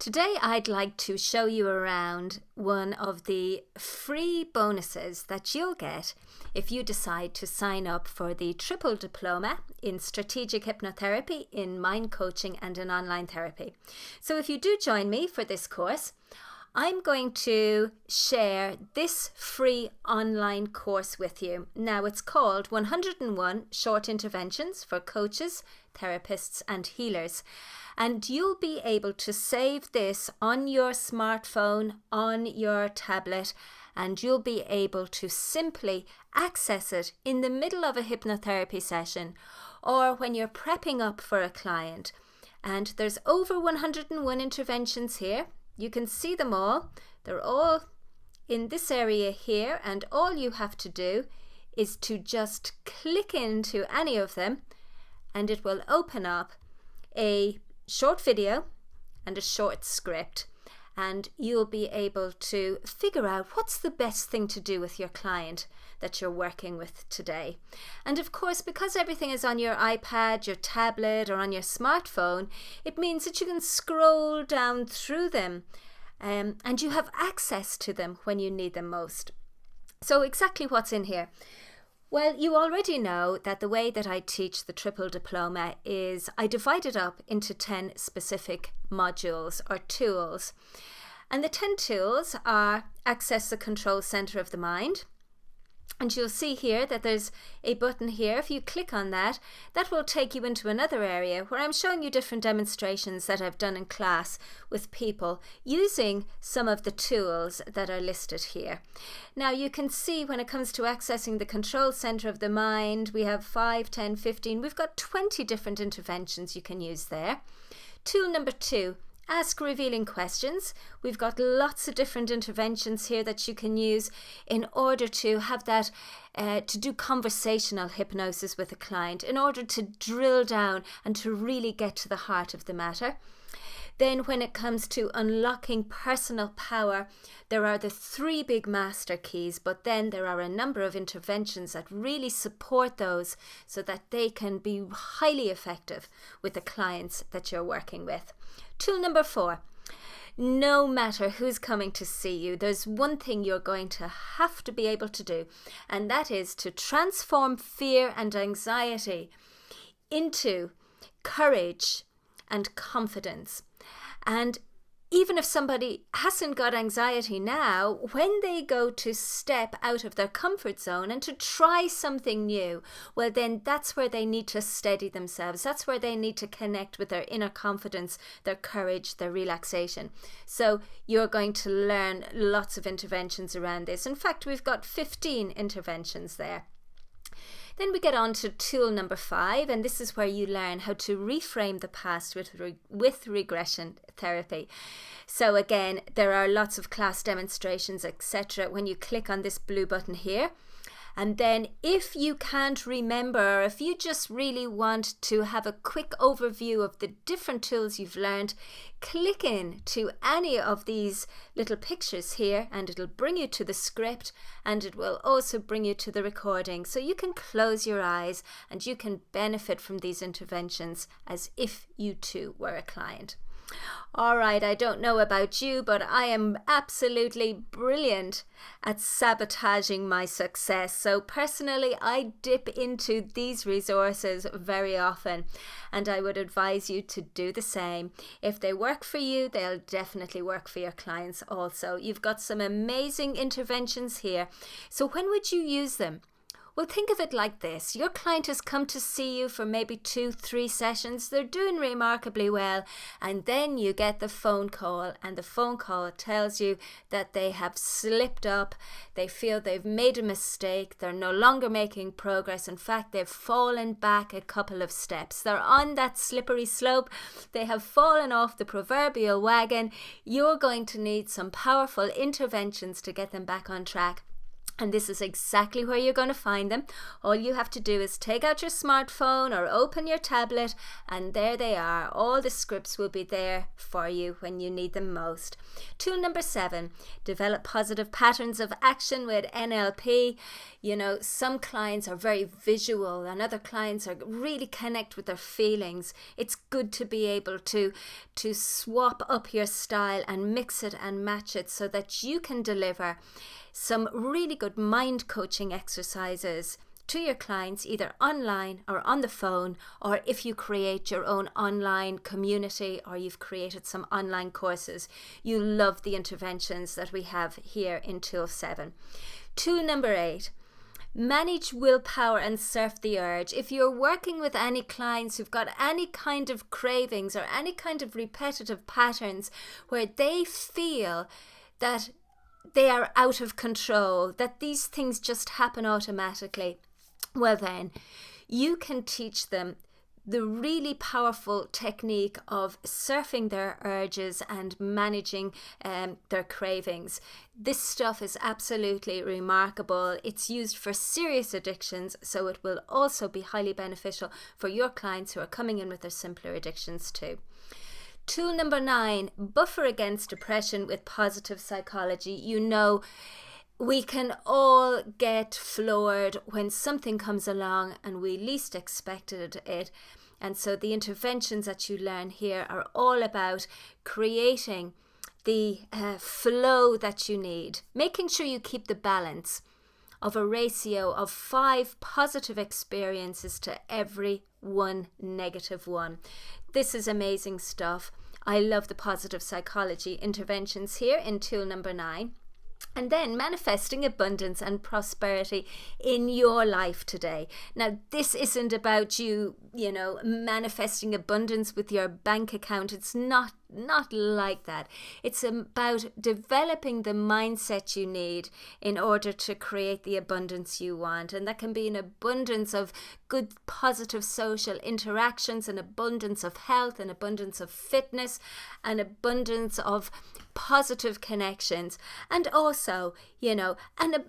Today I'd like to show you around one of the free bonuses that you'll get if you decide to sign up for the triple diploma in strategic hypnotherapy, in mind coaching and in online therapy. So if you do join me for this course, I'm going to share this free online course with you. Now it's called 101 Short Interventions for Coaches, Therapists and Healers. And you'll be able to save this on your smartphone, on your tablet, and you'll be able to simply access it in the middle of a hypnotherapy session or when you're prepping up for a client. And there's over 101 interventions here. You can see them all. They're all in this area here, and all you have to do is to just click into any of them and it will open up a short video and a short script, and you'll be able to figure out what's the best thing to do with your client that you're working with today. And of course, because everything is on your iPad, your tablet or on your smartphone, it means that you can scroll down through them and you have access to them when you need them most. So exactly what's in here? Well, you already know that the way that I teach the triple diploma is I divide it up into 10 specific modules or tools. And the 10 tools are access the control center of the mind. And you'll see here that there's a button here. If you click on that, that will take you into another area where I'm showing you different demonstrations that I've done in class with people using some of the tools that are listed here. Now you can see when it comes to accessing the control center of the mind, we have 5, 10, 15. We've got 20 different interventions you can use there. Tool number 2. Ask revealing questions. We've got lots of different interventions here that you can use in order to have that, to do conversational hypnosis with a client, in order to drill down and to really get to the heart of the matter. Then when it comes to unlocking personal power, there are the 3 big master keys, but then there are a number of interventions that really support those so that they can be highly effective with the clients that you're working with. Tool number 4. No matter who's coming to see you, there's one thing you're going to have to be able to do, and that is to transform fear and anxiety into courage and confidence. And even if somebody hasn't got anxiety now, when they go to step out of their comfort zone and to try something new, well then that's where they need to steady themselves. That's where they need to connect with their inner confidence, their courage, their relaxation. So you're going to learn lots of interventions around this. In fact, we've got 15 interventions there. Then we get on to tool number 5, and this is where you learn how to reframe the past with regression therapy. So again, there are lots of class demonstrations, etc. when you click on this blue button here. And then if you can't remember, or if you just really want to have a quick overview of the different tools you've learned, click in to any of these little pictures here and it'll bring you to the script, and it will also bring you to the recording. So you can close your eyes and you can benefit from these interventions as if you too were a client. All right, I don't know about you, but I am absolutely brilliant at sabotaging my success. So personally, I dip into these resources very often, and I would advise you to do the same. If they work for you, they'll definitely work for your clients also. You've got some amazing interventions here. So when would you use them? Well, think of it like this. Your client has come to see you for maybe 2-3 sessions. They're doing remarkably well. And then you get the phone call, and the phone call tells you that they have slipped up. They feel they've made a mistake. They're no longer making progress. In fact, they've fallen back a couple of steps. They're on that slippery slope. They have fallen off the proverbial wagon. You're going to need some powerful interventions to get them back on track. And this is exactly where you're going to find them. All you have to do is take out your smartphone or open your tablet, and there they are. All the scripts will be there for you when you need them most. Tool number 7, develop positive patterns of action with NLP. You know, some clients are very visual and other clients are really connect with their feelings. It's good to be able to swap up your style and mix it and match it so that you can deliver some really good mind coaching exercises to your clients, either online or on the phone, or if you create your own online community or you've created some online courses, you love the interventions that we have here in Tool 7. Tool number 8, manage willpower and surf the urge. If you're working with any clients who've got any kind of cravings or any kind of repetitive patterns where they feel that they are out of control, that these things just happen automatically, well then, you can teach them the really powerful technique of surfing their urges and managing their cravings. This stuff is absolutely remarkable. It's used for serious addictions, so it will also be highly beneficial for your clients who are coming in with their simpler addictions too. Tool number 9, buffer against depression with positive psychology. You know, we can all get floored when something comes along and we least expected it. And so the interventions that you learn here are all about creating the flow that you need, making sure you keep the balance of a ratio of 5 positive experiences to every 1 negative one. This is amazing stuff. I love the positive psychology interventions here in tool number 9. And then manifesting abundance and prosperity in your life today. Now, this isn't about you manifesting abundance with your bank account. It's not like that. It's about developing the mindset you need in order to create the abundance you want. And that can be an abundance of good, positive social interactions, an abundance of health, an abundance of fitness, an abundance of positive connections, and also,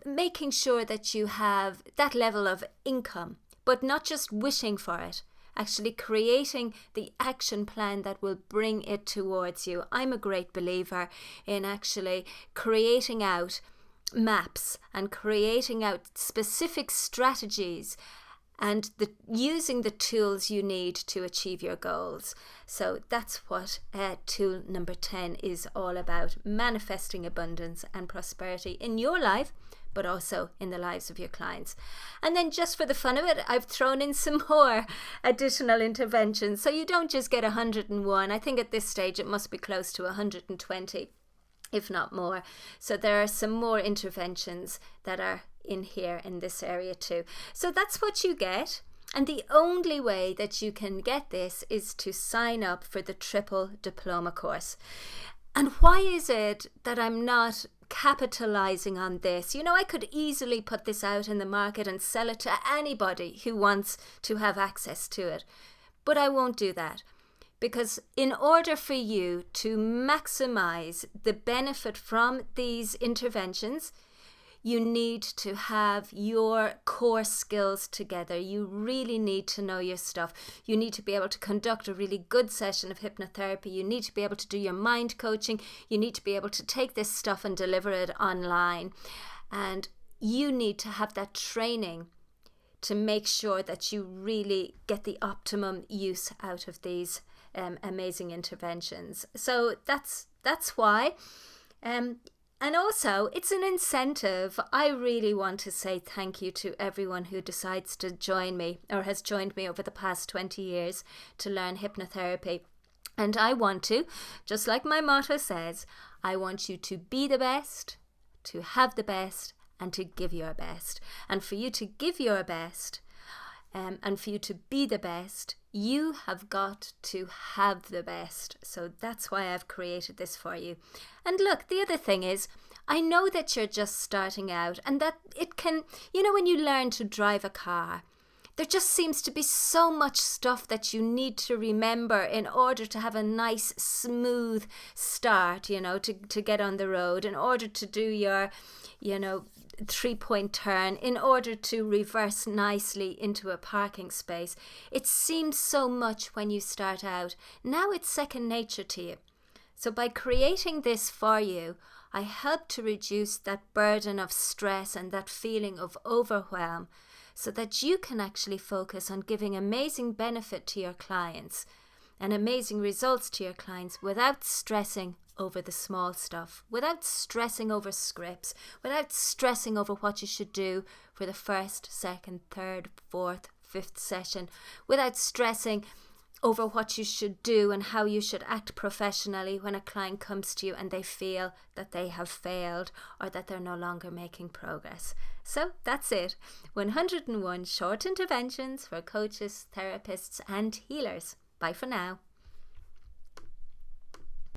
making sure that you have that level of income, but not just wishing for it, actually creating the action plan that will bring it towards you. I'm a great believer in actually creating out maps and creating out specific strategies and using the tools you need to achieve your goals. So that's what tool number 10 is all about, manifesting abundance and prosperity in your life, but also in the lives of your clients. And then just for the fun of it, I've thrown in some more additional interventions. So you don't just get 101. I think at this stage it must be close to 120, if not more. So there are some more interventions that are in here in this area too. So that's what you get. And the only way that you can get this is to sign up for the triple diploma course. And why is it that I'm not capitalizing on this? I could easily put this out in the market and sell it to anybody who wants to have access to it. But I won't do that. Because in order for you to maximize the benefit from these interventions, you need to have your core skills together. You really need to know your stuff. You need to be able to conduct a really good session of hypnotherapy. You need to be able to do your mind coaching. You need to be able to take this stuff and deliver it online. And you need to have that training to make sure that you really get the optimum use out of these amazing interventions. So that's why. And also, it's an incentive. I really want to say thank you to everyone who decides to join me or has joined me over the past 20 years to learn hypnotherapy. And I want to, just like my motto says, I want you to be the best, to have the best, and to give your best. And for you to give your best, and for you to be the best, you have got to have the best. So that's why I've created this for you. And look, the other thing is, I know that you're just starting out and that it can, when you learn to drive a car, there just seems to be so much stuff that you need to remember in order to have a nice, smooth start, to get on the road, in order to do your, 3-point turn, in order to reverse nicely into a parking space. It seems so much when you start out. Now it's second nature to you. So by creating this for you, I help to reduce that burden of stress and that feeling of overwhelm, so that you can actually focus on giving amazing benefit to your clients and amazing results to your clients without stressing over the small stuff, without stressing over scripts, without stressing over what you should do for the first, second, third, fourth, fifth session, without stressing over what you should do and how you should act professionally when a client comes to you and they feel that they have failed or that they're no longer making progress. So that's it. 101 short interventions for coaches, therapists and healers. Bye for now.